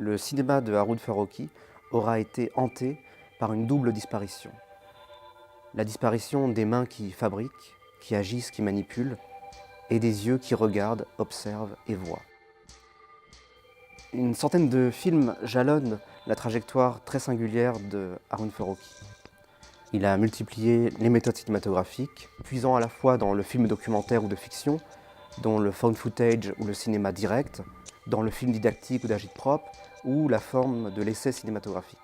le cinéma de Haroun Farroukhi aura été hanté par une double disparition. La disparition des mains qui fabriquent, qui agissent, qui manipulent, et des yeux qui regardent, observent et voient. Une centaine de films jalonnent la trajectoire très singulière de Haroun Farroukhi. Il a multiplié les méthodes cinématographiques, puisant à la fois dans le film documentaire ou de fiction, dans le found footage ou le cinéma direct, dans le film didactique ou d'agit-prop, ou la forme de l'essai cinématographique.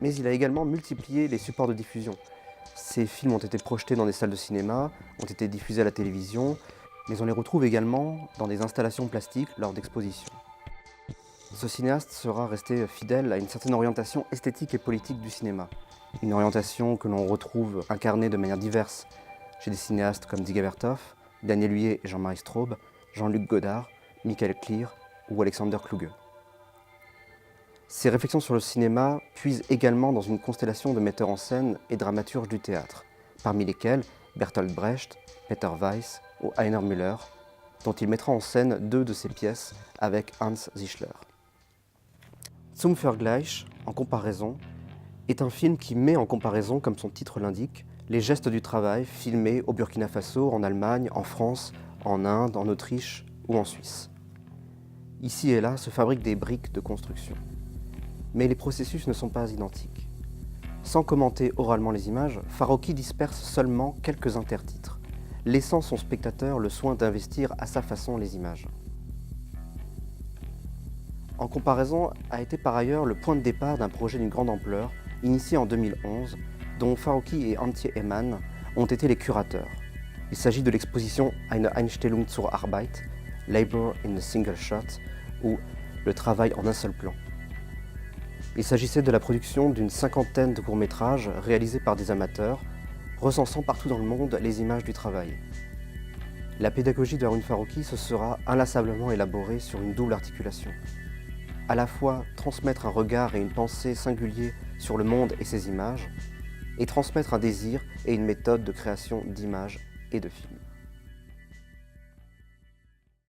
Mais il a également multiplié les supports de diffusion. Ces films ont été projetés dans des salles de cinéma, ont été diffusés à la télévision, mais on les retrouve également dans des installations plastiques lors d'expositions. Ce cinéaste sera resté fidèle à une certaine orientation esthétique et politique du cinéma. Une orientation que l'on retrouve incarnée de manière diverse chez des cinéastes comme Dziga Vertov, Daniel Huyer et Jean-Marie Straub, Jean-Luc Godard, Michael Klier ou Alexander Kluge. Ces réflexions sur le cinéma puisent également dans une constellation de metteurs en scène et dramaturges du théâtre, parmi lesquels Bertolt Brecht, Peter Weiss ou Heiner Müller, dont il mettra en scène 2 de ses pièces avec Hans Zischler. Zum Vergleich, en comparaison, est un film qui met en comparaison, comme son titre l'indique, les gestes du travail filmés au Burkina Faso, en Allemagne, en France, en Inde, en Autriche ou en Suisse. Ici et là se fabriquent des briques de construction. Mais les processus ne sont pas identiques. Sans commenter oralement les images, Farroukhi disperse seulement quelques intertitres, laissant son spectateur le soin d'investir à sa façon les images. En comparaison a été par ailleurs le point de départ d'un projet d'une grande ampleur, initié en 2011, dont Farroukhi et Antje Eman ont été les curateurs. Il s'agit de l'exposition Eine Einstellung zur Arbeit, Labor in a Single Shot, ou le travail en un seul plan. Il s'agissait de la production d'une cinquantaine de courts-métrages réalisés par des amateurs, recensant partout dans le monde les images du travail. La pédagogie de Haroun Farroukhi se sera inlassablement élaborée sur une double articulation. À la fois transmettre un regard et une pensée singuliers sur le monde et ses images, et transmettre un désir et une méthode de création d'images et de films.